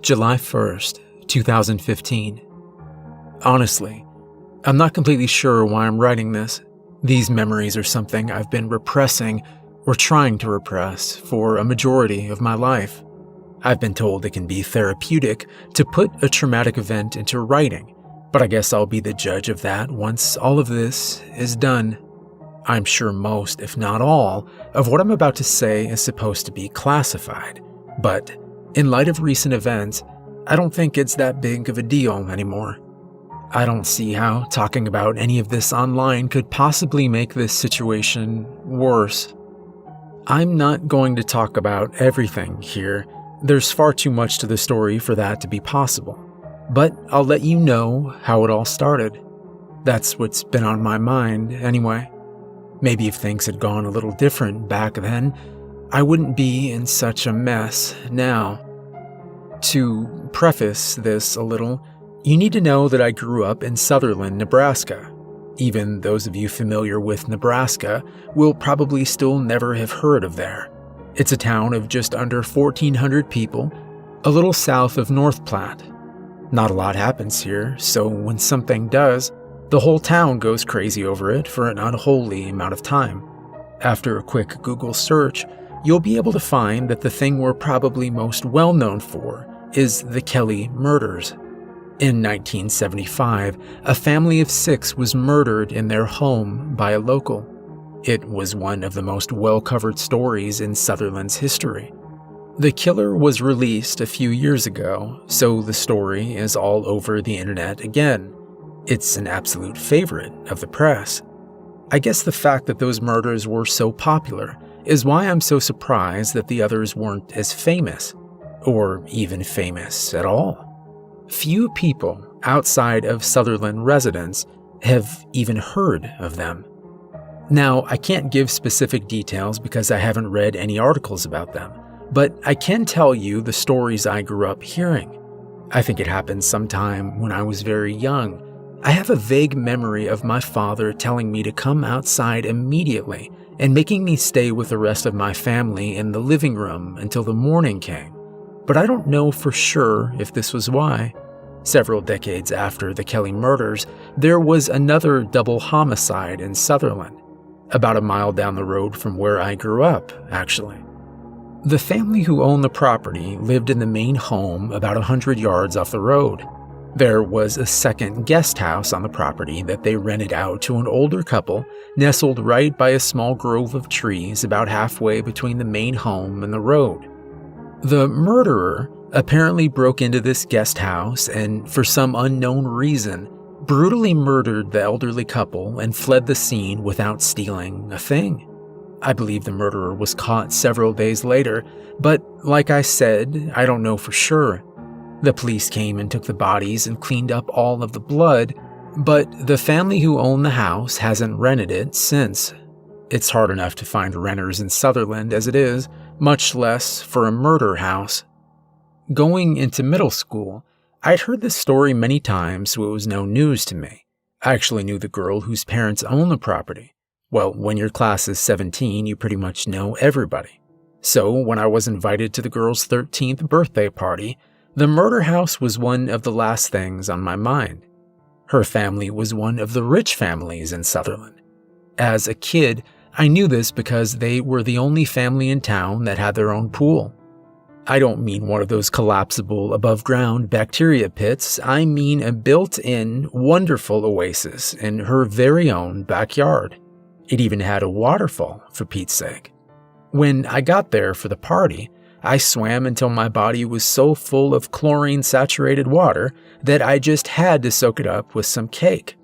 July 1st, 2015. Honestly, I'm not completely sure why I'm writing this. These memories are something I've been repressing or trying to repress for a majority of my life. I've been told it can be therapeutic to put a traumatic event into writing, but I guess I'll be the judge of that once all of this is done. I'm sure most, if not all, of what I'm about to say is supposed to be classified, but in light of recent events, I don't think it's that big of a deal anymore. I don't see how talking about any of this online could possibly make this situation worse. I'm not going to talk about everything here. There's far too much to the story for that to be possible. But I'll let you know how it all started. That's what's been on my mind anyway. Maybe if things had gone a little different back then, I wouldn't be in such a mess now. To preface this a little, you need to know that I grew up in Sutherland, Nebraska. Even those of you familiar with Nebraska will probably still never have heard of there. It's a town of just under 1,400 people, a little south of North Platte. Not a lot happens here, so when something does, the whole town goes crazy over it for an unholy amount of time. After a quick Google search, you'll be able to find that the thing we're probably most well known for is the Kelly murders. In 1975, a family of 6 was murdered in their home by a local. It was one of the most well-covered stories in Sutherland's history. The killer was released a few years ago, so the story is all over the internet again. It's an absolute favorite of the press. I guess the fact that those murders were so popular is why I'm so surprised that the others weren't as famous, or even famous at all. Few people outside of Sutherland residents have even heard of them. Now, I can't give specific details because I haven't read any articles about them, but I can tell you the stories I grew up hearing. I think it happened sometime when I was very young. I have a vague memory of my father telling me to come outside immediately and making me stay with the rest of my family in the living room until the morning came. But I don't know for sure if this was why. Several decades after the Kelly murders, there was another double homicide in Sutherland, about a mile down the road from where I grew up, actually. The family who owned the property lived in the main home about 100 yards off the road. There was a second guest house on the property that they rented out to an older couple nestled right by a small grove of trees about halfway between the main home and the road. The murderer apparently broke into this guest house and, for some unknown reason, brutally murdered the elderly couple and fled the scene without stealing a thing. I believe the murderer was caught several days later, but like I said, I don't know for sure. The police came and took the bodies and cleaned up all of the blood, but the family who owned the house hasn't rented it since. It's hard enough to find renters in Sutherland as it is, much less for a murder house. Going into middle school, I'd heard this story many times, so it was no news to me. I actually knew the girl whose parents owned the property. Well, when your class is 17, you pretty much know everybody. So when I was invited to the girl's 13th birthday party, the murder house was one of the last things on my mind. Her family was one of the rich families in Sutherland. As a kid, I knew this because they were the only family in town that had their own pool. I don't mean one of those collapsible above-ground bacteria pits. I mean a built-in, wonderful oasis in her very own backyard. It even had a waterfall, for Pete's sake. When I got there for the party, I swam until my body was so full of chlorine-saturated water that I just had to soak it up with some cake.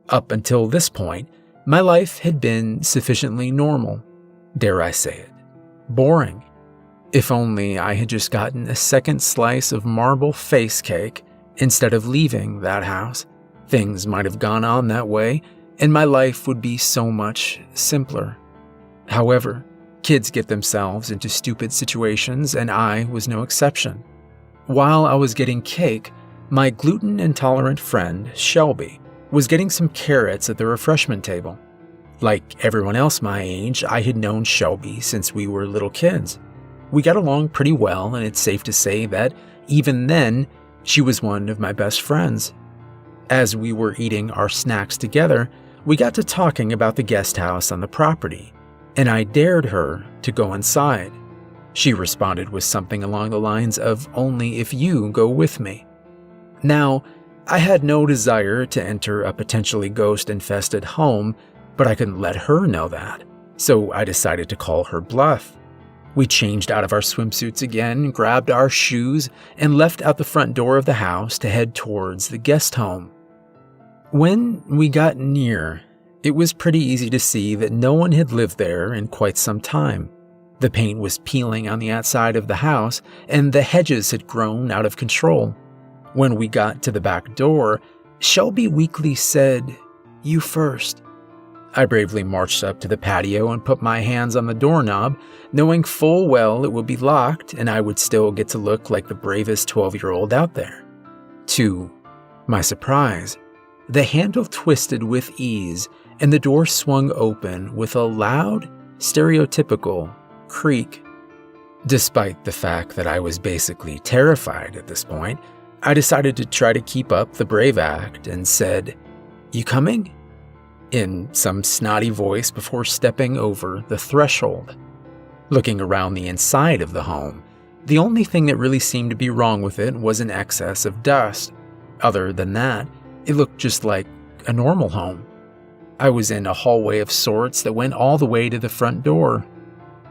Up until this point, my life had been sufficiently normal. Dare I say it? Boring. If only I had just gotten a second slice of marble face cake instead of leaving that house, things might have gone on that way, and my life would be so much simpler. However, kids get themselves into stupid situations, and I was no exception. While I was getting cake, my gluten-intolerant friend, Shelby, was getting some carrots at the refreshment table. Like everyone else my age, I had known Shelby since we were little kids. We got along pretty well, and it's safe to say that even then, she was one of my best friends. As we were eating our snacks together, we got to talking about the guest house on the property, and I dared her to go inside. She responded with something along the lines of only if you go with me. Now, I had no desire to enter a potentially ghost-infested home, but I couldn't let her know that, so I decided to call her bluff. We changed out of our swimsuits again, grabbed our shoes, and left out the front door of the house to head towards the guest home. When we got near, it was pretty easy to see that no one had lived there in quite some time. The paint was peeling on the outside of the house, and the hedges had grown out of control. When we got to the back door, Shelby weakly said, "You first." I bravely marched up to the patio and put my hands on the doorknob, knowing full well it would be locked and I would still get to look like the bravest 12-year-old out there. To my surprise, the handle twisted with ease and the door swung open with a loud, stereotypical creak. Despite the fact that I was basically terrified at this point, I decided to try to keep up the brave act and said, "You coming?" in some snotty voice before stepping over the threshold. Looking around the inside of the home, the only thing that really seemed to be wrong with it was an excess of dust. Other than that, it looked just like a normal home. I was in a hallway of sorts that went all the way to the front door.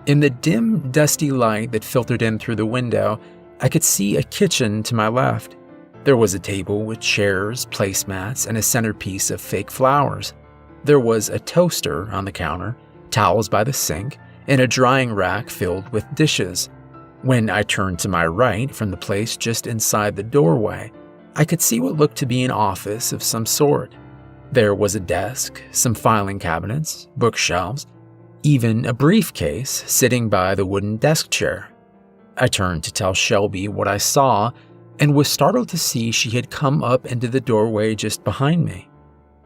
In the dim, dusty light that filtered in through the window, I could see a kitchen to my left. There was a table with chairs, placemats, and a centerpiece of fake flowers. There was a toaster on the counter, towels by the sink, and a drying rack filled with dishes. When I turned to my right from the place just inside the doorway, I could see what looked to be an office of some sort. There was a desk, some filing cabinets, bookshelves, even a briefcase sitting by the wooden desk chair. I turned to tell Shelby what I saw and was startled to see she had come up into the doorway just behind me.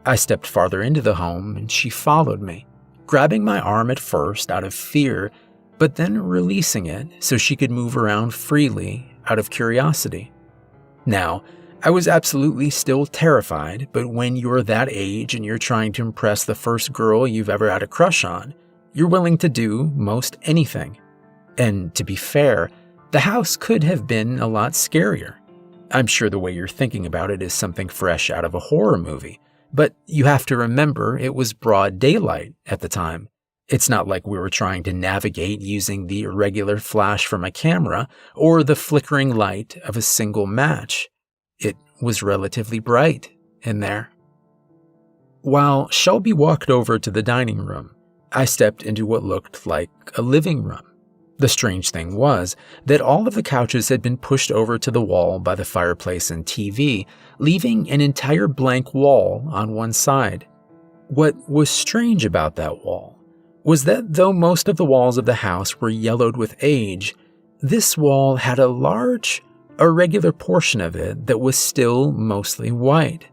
I stepped farther into the home and she followed me, grabbing my arm at first out of fear, but then releasing it so she could move around freely out of curiosity. Now, I was absolutely still terrified, but when you're that age and you're trying to impress the first girl you've ever had a crush on, you're willing to do most anything. And to be fair, the house could have been a lot scarier. I'm sure the way you're thinking about it is something fresh out of a horror movie, but you have to remember it was broad daylight at the time. It's not like we were trying to navigate using the irregular flash from a camera or the flickering light of a single match. It was relatively bright in there. While Shelby walked over to the dining room, I stepped into what looked like a living room. The strange thing was that all of the couches had been pushed over to the wall by the fireplace and TV, leaving an entire blank wall on one side. What was strange about that wall was that though most of the walls of the house were yellowed with age, this wall had a large, irregular portion of it that was still mostly white.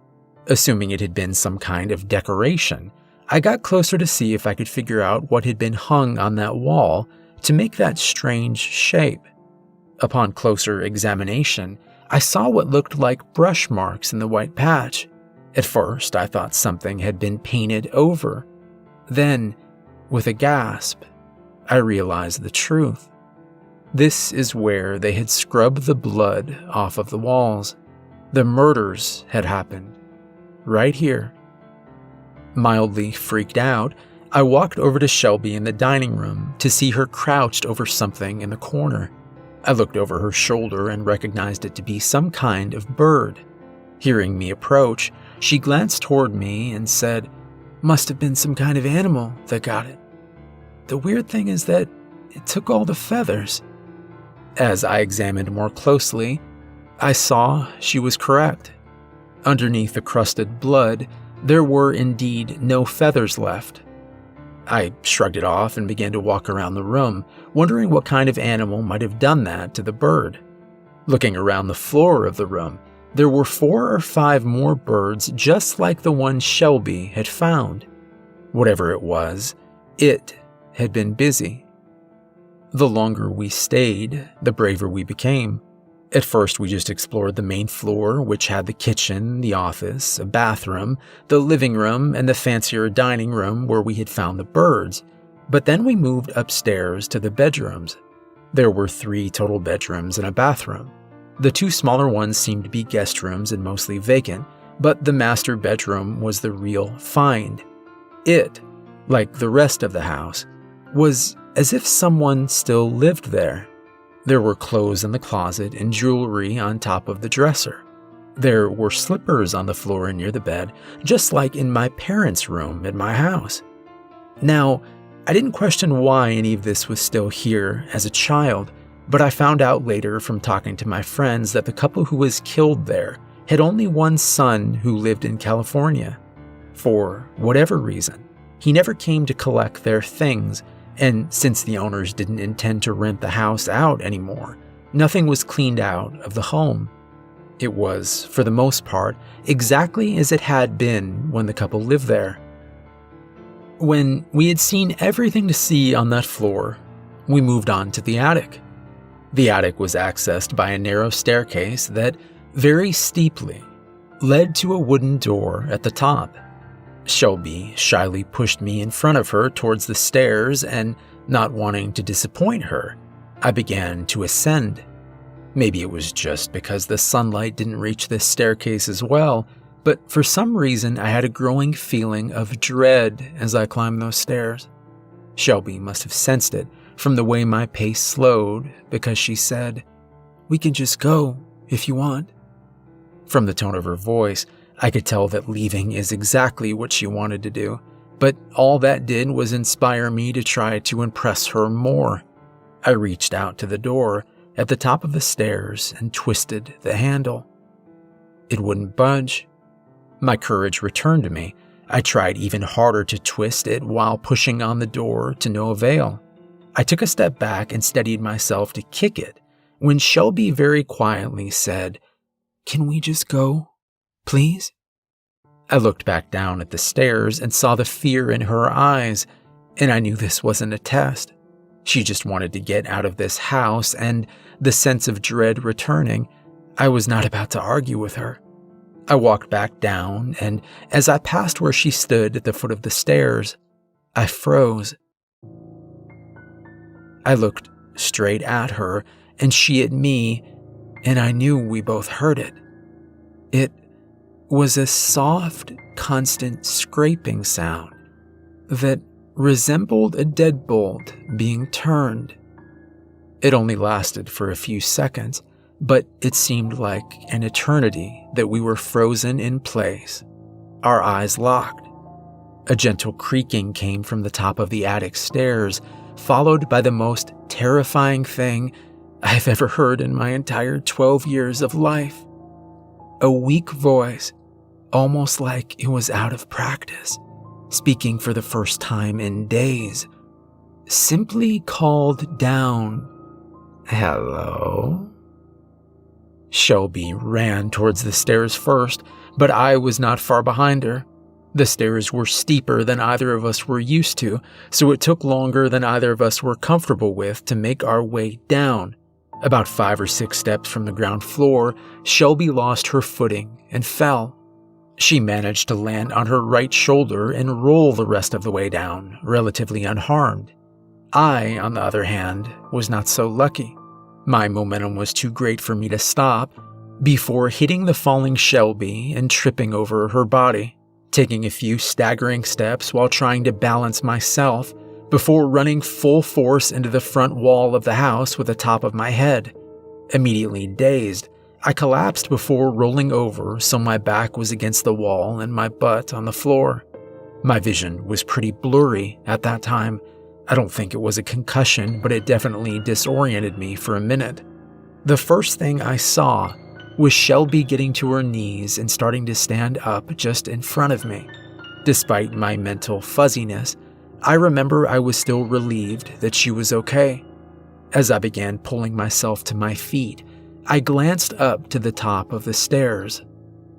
Assuming it had been some kind of decoration, I got closer to see if I could figure out what had been hung on that wall to make that strange shape. Upon closer examination, I saw what looked like brush marks in the white patch. At first, I thought something had been painted over. Then, with a gasp, I realized the truth. This is where they had scrubbed the blood off of the walls. The murders had happened. Right here. Mildly freaked out, I walked over to Shelby in the dining room to see her crouched over something in the corner. I looked over her shoulder and recognized it to be some kind of bird. Hearing me approach, she glanced toward me and said, "Must have been some kind of animal that got it. The weird thing is that it took all the feathers." As I examined more closely, I saw she was correct. Underneath the crusted blood, there were indeed no feathers left. I shrugged it off and began to walk around the room, wondering what kind of animal might have done that to the bird. Looking around the floor of the room, there were 4 or 5 more birds just like the one Shelby had found. Whatever it was, it had been busy. The longer we stayed, the braver we became. At first, we just explored the main floor, which had the kitchen, the office, a bathroom, the living room, and the fancier dining room where we had found the birds. But then we moved upstairs to the bedrooms. There were 3 total bedrooms and a bathroom. The 2 smaller ones seemed to be guest rooms and mostly vacant, but the master bedroom was the real find. It, like the rest of the house, was as if someone still lived there. There were clothes in the closet and jewelry on top of the dresser. There were slippers on the floor near the bed, just like in my parents' room at my house. Now, I didn't question why any of this was still here as a child, but I found out later from talking to my friends that the couple who was killed there had only one son who lived in California. For whatever reason, he never came to collect their things, and since the owners didn't intend to rent the house out anymore, nothing was cleaned out of the home. It was, for the most part, exactly as it had been when the couple lived there. When we had seen everything to see on that floor, we moved on to the attic. The attic was accessed by a narrow staircase that, very steeply, led to a wooden door at the top. Shelby shyly pushed me in front of her towards the stairs, and not wanting to disappoint her, I began to ascend. Maybe it was just because the sunlight didn't reach this staircase as well, but for some reason I had a growing feeling of dread as I climbed those stairs. Shelby must have sensed it from the way my pace slowed, because she said, "We can just go if you want." From the tone of her voice, I could tell that leaving is exactly what she wanted to do, but all that did was inspire me to try to impress her more. I reached out to the door at the top of the stairs and twisted the handle. It wouldn't budge. My courage returned to me. I tried even harder to twist it while pushing on the door to no avail. I took a step back and steadied myself to kick it when Shelby very quietly said, "Can we just go, please?" I looked back down at the stairs and saw the fear in her eyes, and I knew this wasn't a test. She just wanted to get out of this house, and the sense of dread returning, I was not about to argue with her. I walked back down, and as I passed where she stood at the foot of the stairs, I froze. I looked straight at her, and she at me, and I knew we both heard it. It was a soft, constant scraping sound that resembled a deadbolt being turned. It only lasted for a few seconds, but it seemed like an eternity that we were frozen in place, our eyes locked. A gentle creaking came from the top of the attic stairs, followed by the most terrifying thing I've ever heard in my entire 12 years of life. A weak voice, almost like it was out of practice, speaking for the first time in days, simply called down, "Hello?" Shelby ran towards the stairs first, but I was not far behind her. The stairs were steeper than either of us were used to, so it took longer than either of us were comfortable with to make our way down. About 5 or 6 steps from the ground floor, Shelby lost her footing and fell. She managed to land on her right shoulder and roll the rest of the way down, relatively unharmed. I, on the other hand, was not so lucky. My momentum was too great for me to stop before hitting the falling Shelby and tripping over her body, taking a few staggering steps while trying to balance myself before running full force into the front wall of the house with the top of my head. Immediately dazed, I collapsed before rolling over so my back was against the wall and my butt on the floor. My vision was pretty blurry at that time. I don't think it was a concussion, but it definitely disoriented me for a minute. The first thing I saw was Shelby getting to her knees and starting to stand up just in front of me. Despite my mental fuzziness, I remember I was still relieved that she was okay. As I began pulling myself to my feet, I glanced up to the top of the stairs.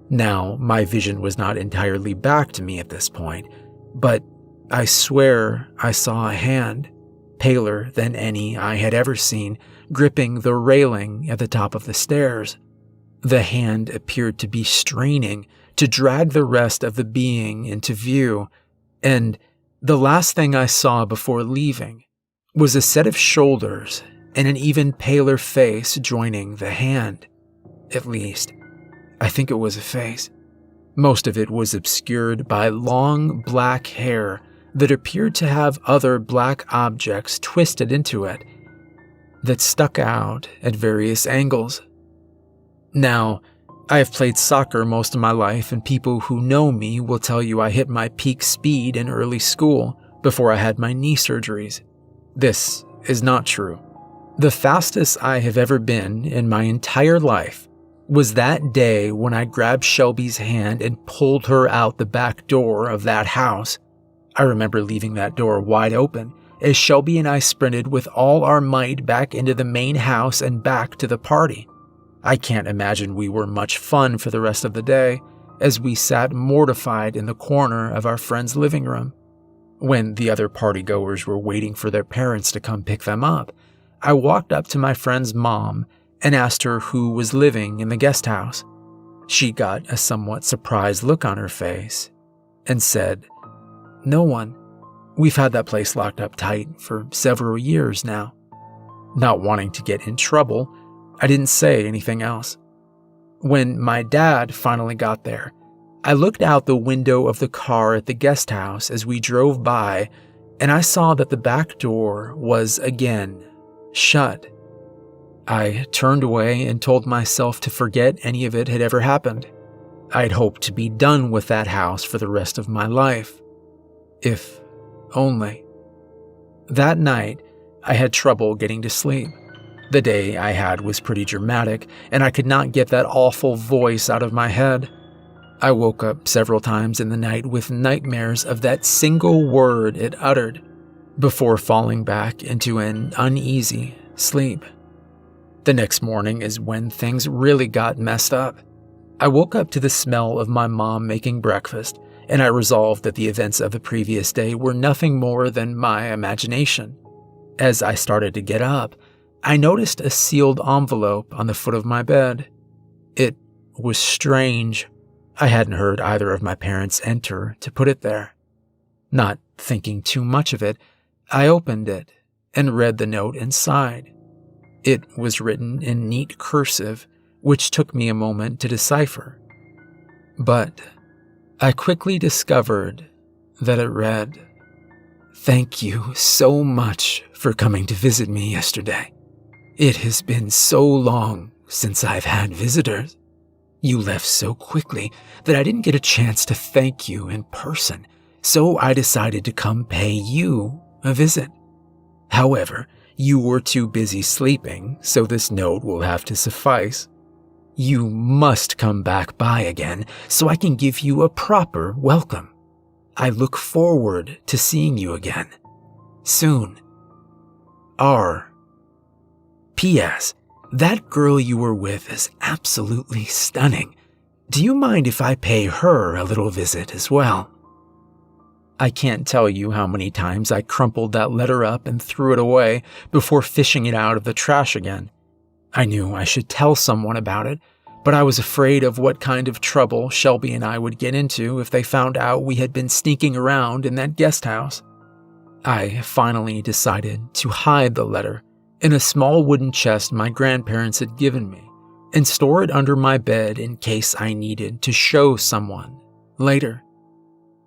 Now, my vision was not entirely back to me at this point, but I swear I saw a hand, paler than any I had ever seen, gripping the railing at the top of the stairs. The hand appeared to be straining to drag the rest of the being into view, and the last thing I saw before leaving was a set of shoulders and an even paler face joining the hand. At least, I think it was a face. Most of it was obscured by long black hair that appeared to have other black objects twisted into it that stuck out at various angles. Now, I have played soccer most of my life, and people who know me will tell you I hit my peak speed in early school before I had my knee surgeries. This is not true. The fastest I have ever been in my entire life was that day when I grabbed Shelby's hand and pulled her out the back door of that house. I remember leaving that door wide open as Shelby and I sprinted with all our might back into the main house and back to the party. I can't imagine we were much fun for the rest of the day, as we sat mortified in the corner of our friend's living room. When the other partygoers were waiting for their parents to come pick them up, I walked up to my friend's mom and asked her who was living in the guest house. She got a somewhat surprised look on her face and said, "No one. We've had that place locked up tight for several years now." Not wanting to get in trouble, I didn't say anything else. When my dad finally got there, I looked out the window of the car at the guest house as we drove by, and I saw that the back door was again shut. I turned away and told myself to forget any of it had ever happened. I'd hoped to be done with that house for the rest of my life. If only. That night, I had trouble getting to sleep. The day I had was pretty dramatic, and I could not get that awful voice out of my head. I woke up several times in the night with nightmares of that single word it uttered, before falling back into an uneasy sleep. The next morning is when things really got messed up. I woke up to the smell of my mom making breakfast, and I resolved that the events of the previous day were nothing more than my imagination. As I started to get up, I noticed a sealed envelope on the foot of my bed. It was strange. I hadn't heard either of my parents enter to put it there. Not thinking too much of it, I opened it and read the note inside. It was written in neat cursive, which took me a moment to decipher. But I quickly discovered that it read, "Thank you so much for coming to visit me yesterday. It has been so long since I've had visitors. You left so quickly that I didn't get a chance to thank you in person, so I decided to come pay you a visit. However, you were too busy sleeping, so this note will have to suffice. You must come back by again so I can give you a proper welcome. I look forward to seeing you again. Soon. R. P.S. That girl you were with is absolutely stunning. Do you mind if I pay her a little visit as well?" I can't tell you how many times I crumpled that letter up and threw it away before fishing it out of the trash again. I knew I should tell someone about it, but I was afraid of what kind of trouble Shelby and I would get into if they found out we had been sneaking around in that guest house. I finally decided to hide the letter in a small wooden chest my grandparents had given me and store it under my bed in case I needed to show someone later.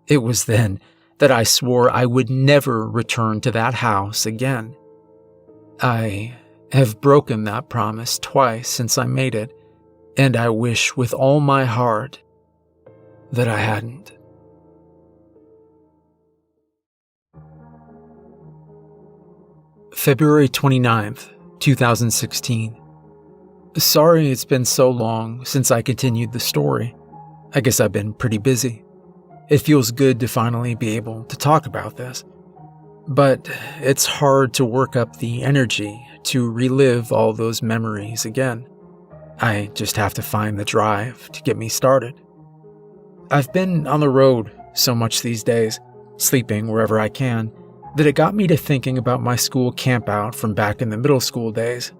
It was then that I swore I would never return to that house again. I have broken that promise twice since I made it, and I wish with all my heart that I hadn't. February 29th, 2016. Sorry it's been so long since I continued the story. I guess I've been pretty busy. It feels good to finally be able to talk about this. But it's hard to work up the energy to relive all those memories again. I just have to find the drive to get me started. I've been on the road so much these days, sleeping wherever I can, that it got me to thinking about my school campout from back in the middle school days.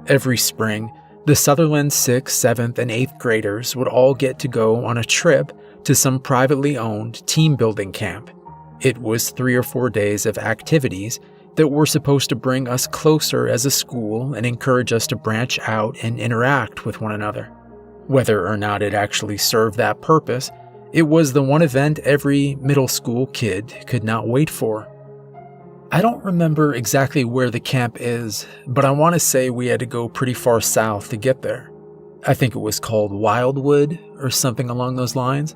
Every spring, the Sutherland 6th, 7th, and 8th graders would all get to go on a trip to some privately owned team building camp. It was 3 or 4 days of activities that were supposed to bring us closer as a school and encourage us to branch out and interact with one another. Whether or not it actually served that purpose, it was the one event every middle school kid could not wait for. I don't remember exactly where the camp is, but I want to say we had to go pretty far south to get there. I think it was called Wildwood or something along those lines.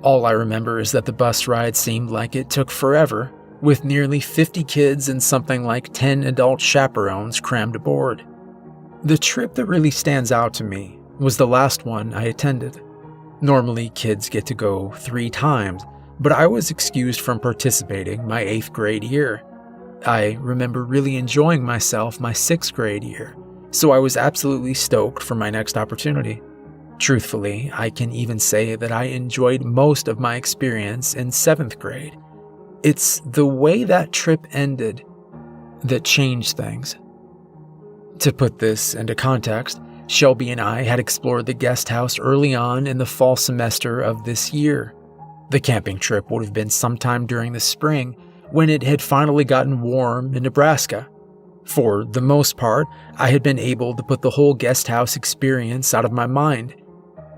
All I remember is that the bus ride seemed like it took forever, with nearly 50 kids and something like 10 adult chaperones crammed aboard. The trip that really stands out to me was the last one I attended. Normally, kids get to go 3 times, but I was excused from participating my 8th grade year. I remember really enjoying myself my 6th grade year, so I was absolutely stoked for my next opportunity. Truthfully, I can even say that I enjoyed most of my experience in 7th grade. It's the way that trip ended that changed things. To put this into context, Shelby and I had explored the guest house early on in the fall semester of this year. The camping trip would have been sometime during the spring when it had finally gotten warm in Nebraska. For the most part, I had been able to put the whole guest house experience out of my mind.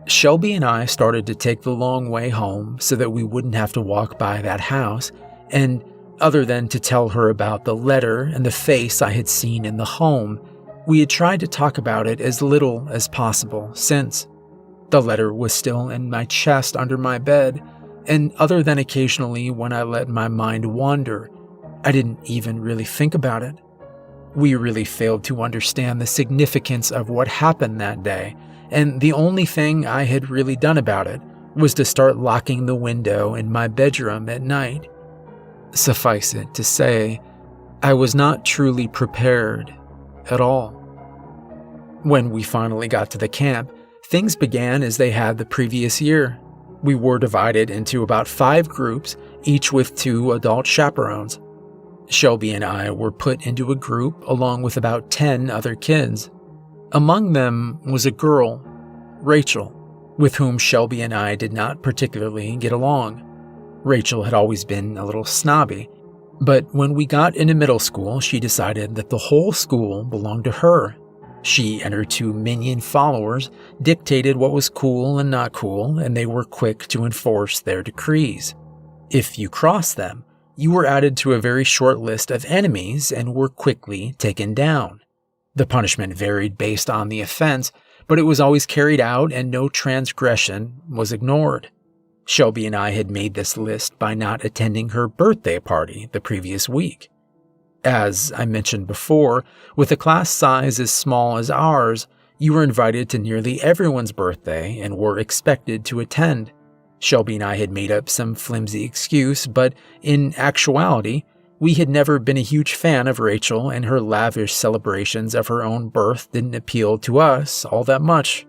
Shelby and I started to take the long way home so that we wouldn't have to walk by that house, and other than to tell her about the letter and the face I had seen in the home, we had tried to talk about it as little as possible since. The letter was still in my chest under my bed, and other than occasionally when I let my mind wander, I didn't even really think about it. We really failed to understand the significance of what happened that day, and the only thing I had really done about it was to start locking the window in my bedroom at night. Suffice it to say, I was not truly prepared at all. When we finally got to the camp, things began as they had the previous year. We were divided into about 5 groups, each with 2 adult chaperones. Shelby and I were put into a group along with about 10 other kids. Among them was a girl, Rachel, with whom Shelby and I did not particularly get along. Rachel had always been a little snobby, but when we got into middle school, she decided that the whole school belonged to her. She and her 2 minion followers dictated what was cool and not cool, and they were quick to enforce their decrees. If you crossed them, you were added to a very short list of enemies and were quickly taken down. The punishment varied based on the offense, but it was always carried out and no transgression was ignored. Shelby and I had made this list by not attending her birthday party the previous week. As I mentioned before, with a class size as small as ours, you were invited to nearly everyone's birthday and were expected to attend. Shelby and I had made up some flimsy excuse, but in actuality, we had never been a huge fan of Rachel, and her lavish celebrations of her own birth didn't appeal to us all that much.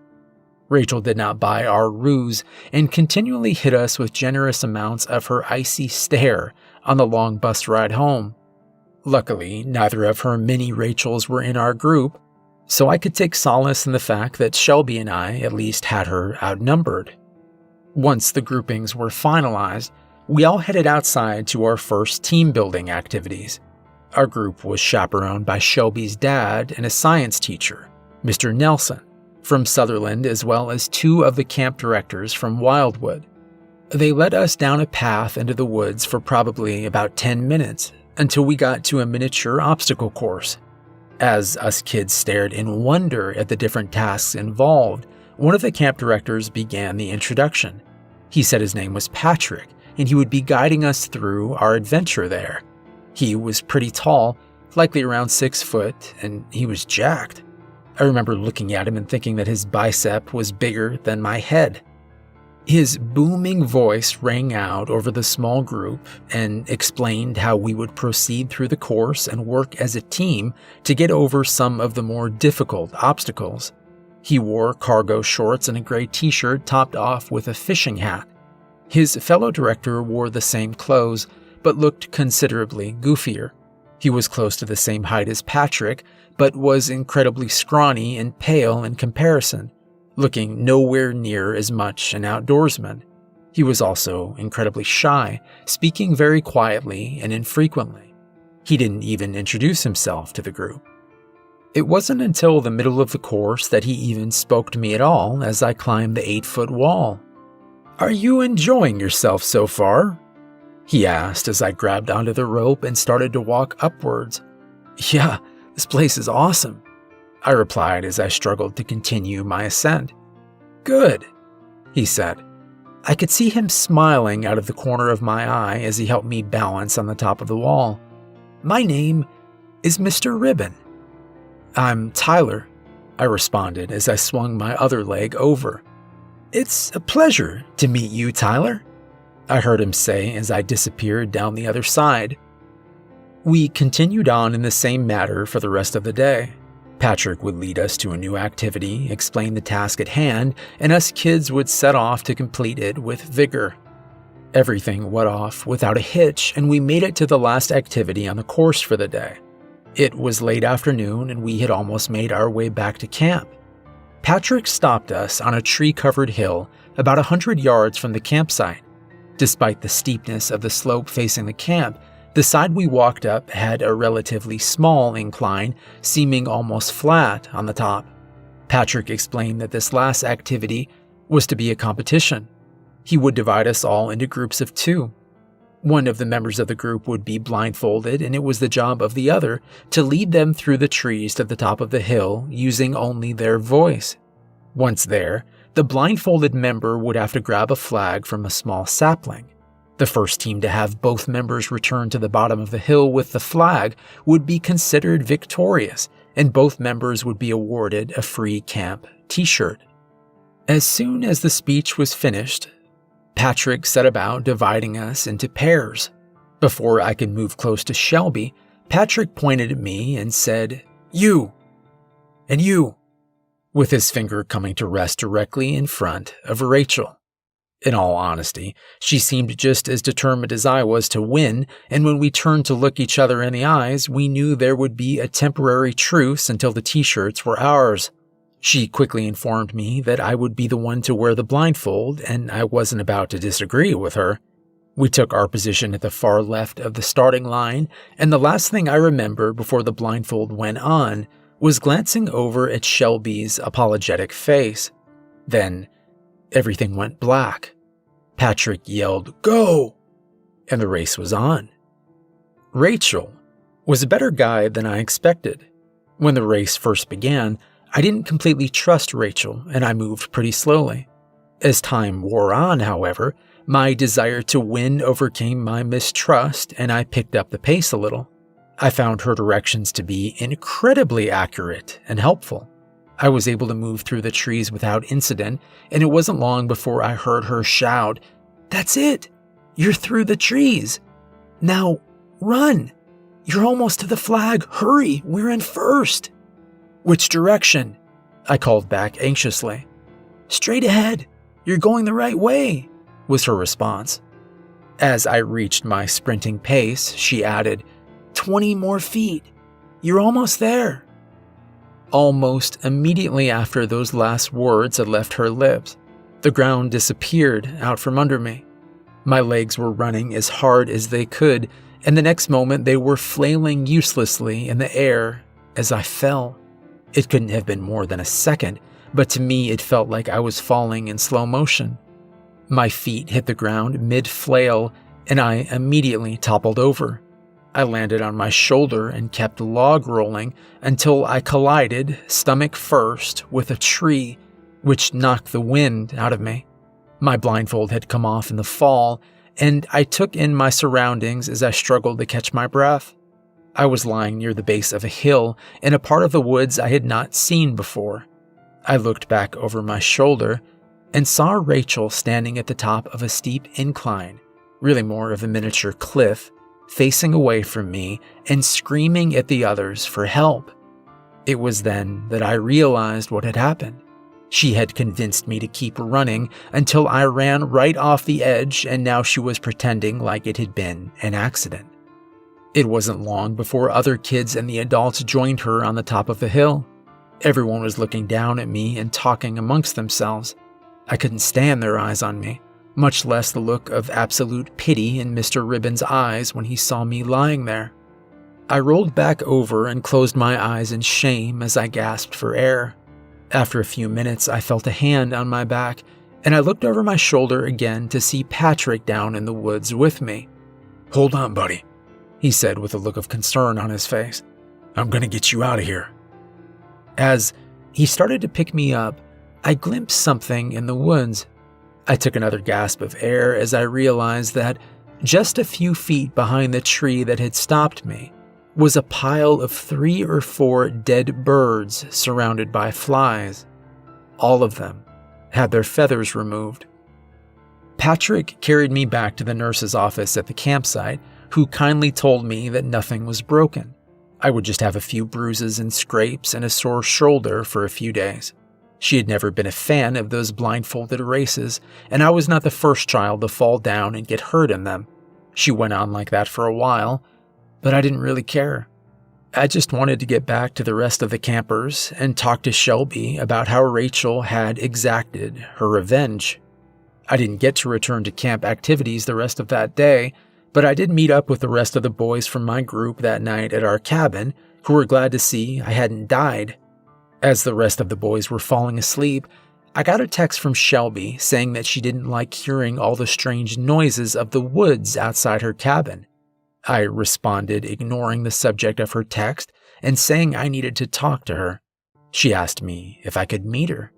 Rachel did not buy our ruse and continually hit us with generous amounts of her icy stare on the long bus ride home. Luckily, neither of her mini Rachels were in our group, so I could take solace in the fact that Shelby and I at least had her outnumbered. Once the groupings were finalized, we all headed outside to our first team building activities. Our group was chaperoned by Shelby's dad and a science teacher, Mr. Nelson, from Sutherland, as well as 2 of the camp directors from Wildwood. They led us down a path into the woods for probably about 10 minutes until we got to a miniature obstacle course. As us kids stared in wonder at the different tasks involved, one of the camp directors began the introduction. He said his name was Patrick, and he would be guiding us through our adventure there. He was pretty tall, likely around 6 foot, and he was jacked. I remember looking at him and thinking that his bicep was bigger than my head. His booming voice rang out over the small group and explained how we would proceed through the course and work as a team to get over some of the more difficult obstacles. He wore cargo shorts and a gray t-shirt topped off with a fishing hat. His fellow director wore the same clothes, but looked considerably goofier. He was close to the same height as Patrick, but was incredibly scrawny and pale in comparison, looking nowhere near as much an outdoorsman. He was also incredibly shy, speaking very quietly and infrequently. He didn't even introduce himself to the group. It wasn't until the middle of the course that he even spoke to me at all as I climbed the 8-foot wall. "Are you enjoying yourself so far?" he asked as I grabbed onto the rope and started to walk upwards. "Yeah, this place is awesome," I replied as I struggled to continue my ascent. "Good," he said. I could see him smiling out of the corner of my eye as he helped me balance on the top of the wall. "My name is Mr. Ribbon." "I'm Tyler," I responded as I swung my other leg over. "It's a pleasure to meet you, Tyler," I heard him say as I disappeared down the other side. We continued on in the same manner for the rest of the day. Patrick would lead us to a new activity, explain the task at hand, and us kids would set off to complete it with vigor. Everything went off without a hitch, and we made it to the last activity on the course for the day. It was late afternoon, and we had almost made our way back to camp. Patrick stopped us on a tree-covered hill about 100 yards from the campsite. Despite the steepness of the slope facing the camp, the side we walked up had a relatively small incline, seeming almost flat on the top. Patrick explained that this last activity was to be a competition. He would divide us all into groups of 2. One of the members of the group would be blindfolded, and it was the job of the other to lead them through the trees to the top of the hill using only their voice. Once there, the blindfolded member would have to grab a flag from a small sapling. The first team to have both members return to the bottom of the hill with the flag would be considered victorious, and both members would be awarded a free camp t-shirt. As soon as the speech was finished, Patrick set about dividing us into pairs. Before I could move close to Shelby, Patrick pointed at me and said, "You, and you," with his finger coming to rest directly in front of Rachel. In all honesty, she seemed just as determined as I was to win, and when we turned to look each other in the eyes, we knew there would be a temporary truce until the t-shirts were ours. She quickly informed me that I would be the one to wear the blindfold, and I wasn't about to disagree with her. We took our position at the far left of the starting line, and the last thing I remember before the blindfold went on was glancing over at Shelby's apologetic face. Then, everything went black. Patrick yelled, "Go!" and the race was on. Rachel was a better guide than I expected. When the race first began, I didn't completely trust Rachel, and I moved pretty slowly. As time wore on, however, my desire to win overcame my mistrust, and I picked up the pace a little. I found her directions to be incredibly accurate and helpful. I was able to move through the trees without incident, and it wasn't long before I heard her shout, "That's it! You're through the trees! Now, run! You're almost to the flag! Hurry! We're in first!" "Which direction?" I called back anxiously. "Straight ahead! You're going the right way!" was her response. As I reached my sprinting pace, she added, 20 more feet! You're almost there!" Almost immediately after those last words had left her lips, the ground disappeared out from under me. My legs were running as hard as they could, and the next moment they were flailing uselessly in the air as I fell. It couldn't have been more than a second, but to me it felt like I was falling in slow motion. My feet hit the ground mid-flail, and I immediately toppled over. I landed on my shoulder and kept log rolling until I collided, stomach first, with a tree, which knocked the wind out of me. My blindfold had come off in the fall, and I took in my surroundings as I struggled to catch my breath. I was lying near the base of a hill in a part of the woods I had not seen before. I looked back over my shoulder and saw Rachel standing at the top of a steep incline, really more of a miniature cliff, facing away from me and screaming at the others for help. It was then that I realized what had happened. She had convinced me to keep running until I ran right off the edge, and now she was pretending like it had been an accident. It wasn't long before other kids and the adults joined her on the top of the hill. Everyone was looking down at me and talking amongst themselves. I couldn't stand their eyes on me, much less the look of absolute pity in Mr. Ribbon's eyes when he saw me lying there. I rolled back over and closed my eyes in shame as I gasped for air. After a few minutes, I felt a hand on my back, and I looked over my shoulder again to see Patrick down in the woods with me. "Hold on, buddy," he said with a look of concern on his face. "I'm gonna get you out of here." As he started to pick me up, I glimpsed something in the woods. I took another gasp of air as I realized that just a few feet behind the tree that had stopped me was a pile of 3 or 4 dead birds surrounded by flies. All of them had their feathers removed. Patrick carried me back to the nurse's office at the campsite, who kindly told me that nothing was broken. I would just have a few bruises and scrapes and a sore shoulder for a few days. She had never been a fan of those blindfolded races, and I was not the first child to fall down and get hurt in them. She went on like that for a while, but I didn't really care. I just wanted to get back to the rest of the campers and talk to Shelby about how Rachel had exacted her revenge. I didn't get to return to camp activities the rest of that day, but I did meet up with the rest of the boys from my group that night at our cabin, who were glad to see I hadn't died. As the rest of the boys were falling asleep, I got a text from Shelby saying that she didn't like hearing all the strange noises of the woods outside her cabin. I responded, ignoring the subject of her text and saying I needed to talk to her. She asked me if I could meet her.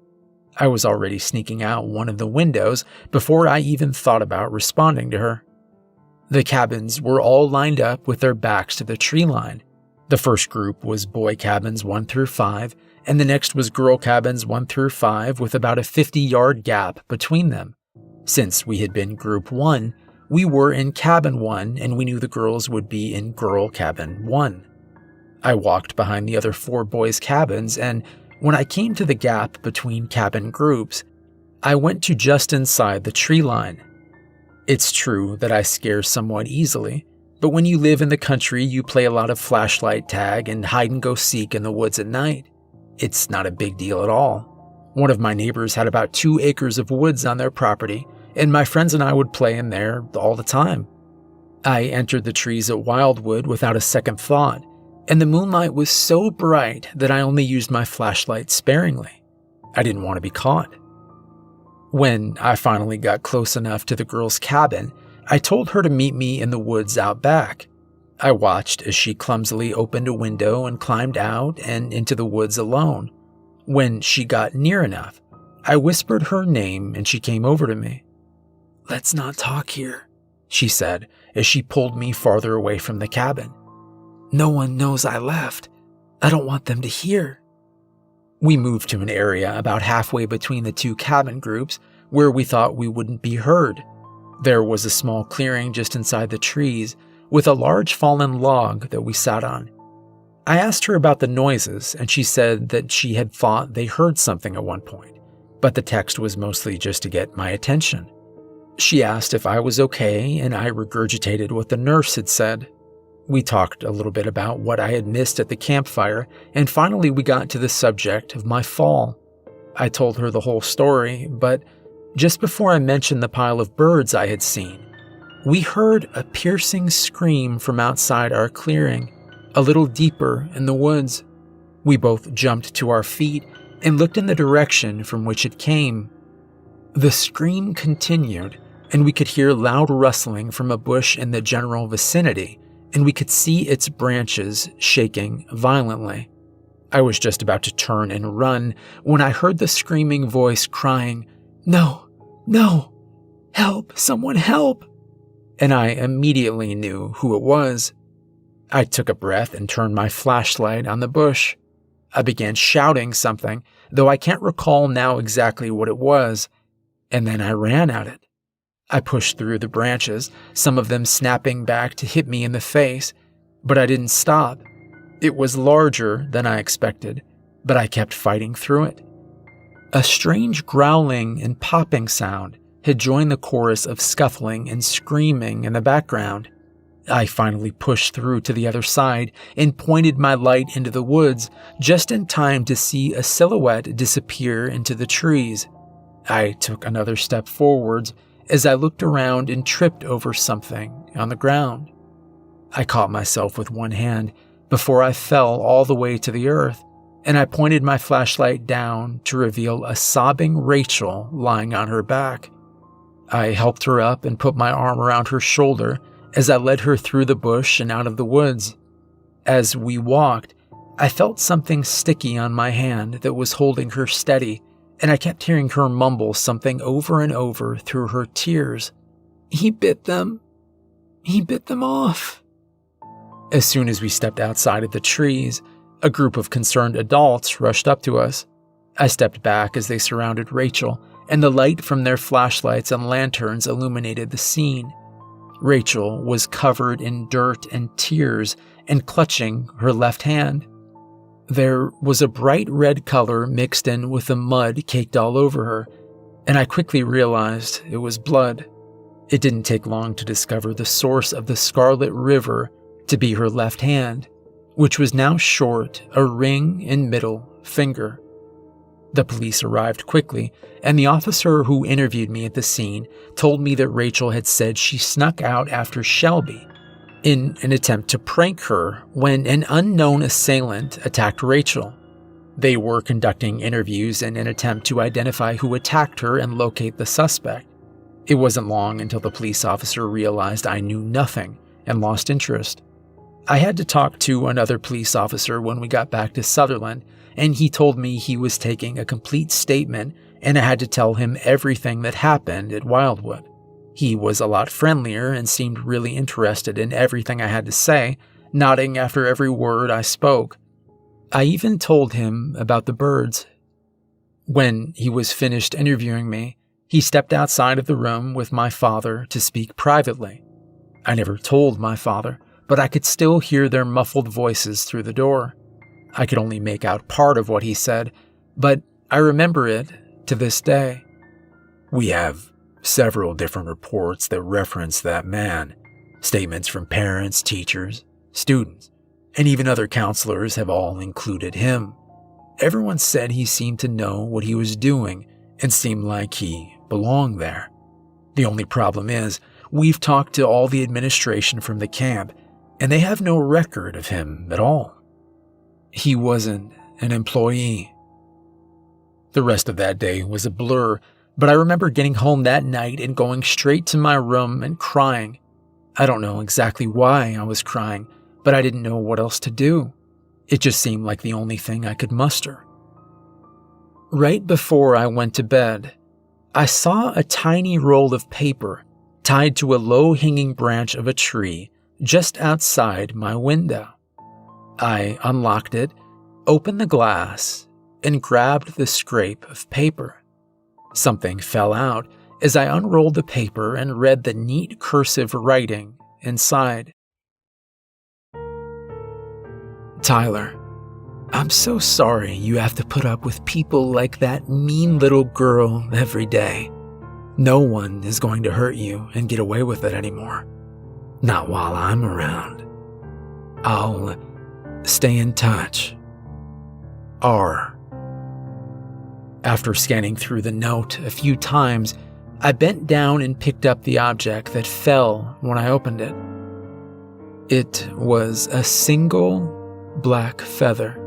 I was already sneaking out one of the windows before I even thought about responding to her. The cabins were all lined up with their backs to the tree line. The first group was boy cabins 1 through 5, and the next was girl cabins 1 through 5 with about a 50-yard gap between them. Since we had been group 1, we were in cabin 1 and we knew the girls would be in girl cabin 1. I walked behind the other 4 boys' cabins, and when I came to the gap between cabin groups, I went to just inside the tree line. It's true that I scare somewhat easily, but when you live in the country, you play a lot of flashlight tag and hide-and-go-seek in the woods at night. It's not a big deal at all. One of my neighbors had about 2 acres of woods on their property, and my friends and I would play in there all the time. I entered the trees at Wildwood without a second thought, and the moonlight was so bright that I only used my flashlight sparingly. I didn't want to be caught. When I finally got close enough to the girl's cabin, I told her to meet me in the woods out back. I watched as she clumsily opened a window and climbed out and into the woods alone. When she got near enough, I whispered her name and she came over to me. "Let's not talk here," she said as she pulled me farther away from the cabin. "No one knows I left. I don't want them to hear." We moved to an area about halfway between the 2 cabin groups where we thought we wouldn't be heard. There was a small clearing just inside the trees with a large fallen log that we sat on. I asked her about the noises, and she said that she had thought they heard something at one point, but the text was mostly just to get my attention. She asked if I was okay, and I regurgitated what the nurse had said. We talked a little bit about what I had missed at the campfire, and finally we got to the subject of my fall. I told her the whole story, but just before I mentioned the pile of birds I had seen, we heard a piercing scream from outside our clearing, a little deeper in the woods. We both jumped to our feet and looked in the direction from which it came. The scream continued, and we could hear loud rustling from a bush in the general vicinity, and we could see its branches shaking violently. I was just about to turn and run when I heard the screaming voice crying, "No, no, help, someone help!" And I immediately knew who it was. I took a breath and turned my flashlight on the bush. I began shouting something, though I can't recall now exactly what it was, and then I ran at it. I pushed through the branches, some of them snapping back to hit me in the face, but I didn't stop. It was larger than I expected, but I kept fighting through it. A strange growling and popping sound had joined the chorus of scuffling and screaming in the background. I finally pushed through to the other side and pointed my light into the woods just in time to see a silhouette disappear into the trees. I took another step forwards as I looked around and tripped over something on the ground. I caught myself with one hand before I fell all the way to the earth, and I pointed my flashlight down to reveal a sobbing Rachel lying on her back. I helped her up and put my arm around her shoulder as I led her through the bush and out of the woods. As we walked, I felt something sticky on my hand that was holding her steady, and I kept hearing her mumble something over and over through her tears. "He bit them. He bit them off." As soon as we stepped outside of the trees, a group of concerned adults rushed up to us. I stepped back as they surrounded Rachel, and the light from their flashlights and lanterns illuminated the scene. Rachel was covered in dirt and tears and clutching her left hand. There was a bright red color mixed in with the mud caked all over her, and I quickly realized it was blood. It didn't take long to discover the source of the scarlet river to be her left hand, which was now short, a ring and middle finger. The police arrived quickly, and the officer who interviewed me at the scene told me that Rachel had said she snuck out after Shelby in an attempt to prank her when an unknown assailant attacked Rachel. They were conducting interviews in an attempt to identify who attacked her and locate the suspect. It wasn't long until the police officer realized I knew nothing and lost interest. I had to talk to another police officer when we got back to Sutherland, and he told me he was taking a complete statement and I had to tell him everything that happened at Wildwood. He was a lot friendlier and seemed really interested in everything I had to say, nodding after every word I spoke. I even told him about the birds. When he was finished interviewing me, he stepped outside of the room with my father to speak privately. I never told my father, but I could still hear their muffled voices through the door. I could only make out part of what he said, but I remember it to this day. We have several different reports that reference that man. Statements from parents, teachers, students, and even other counselors have all included him. Everyone said he seemed to know what he was doing and seemed like he belonged there. The only problem is, we've talked to all the administration from the camp, and they have no record of him at all. He wasn't an employee. The rest of that day was a blur, but I remember getting home that night and going straight to my room and crying. I don't know exactly why I was crying, but I didn't know what else to do. It just seemed like the only thing I could muster. Right before I went to bed, I saw a tiny roll of paper tied to a low-hanging branch of a tree just outside my window. I unlocked it, opened the glass, and grabbed the scrap of paper. Something fell out as I unrolled the paper and read the neat cursive writing inside. Tyler, I'm so sorry you have to put up with people like that mean little girl every day. No one is going to hurt you and get away with it anymore. Not while I'm around. I'll stay in touch. R. After scanning through the note a few times, I bent down and picked up the object that fell when I opened it. It was a single black feather.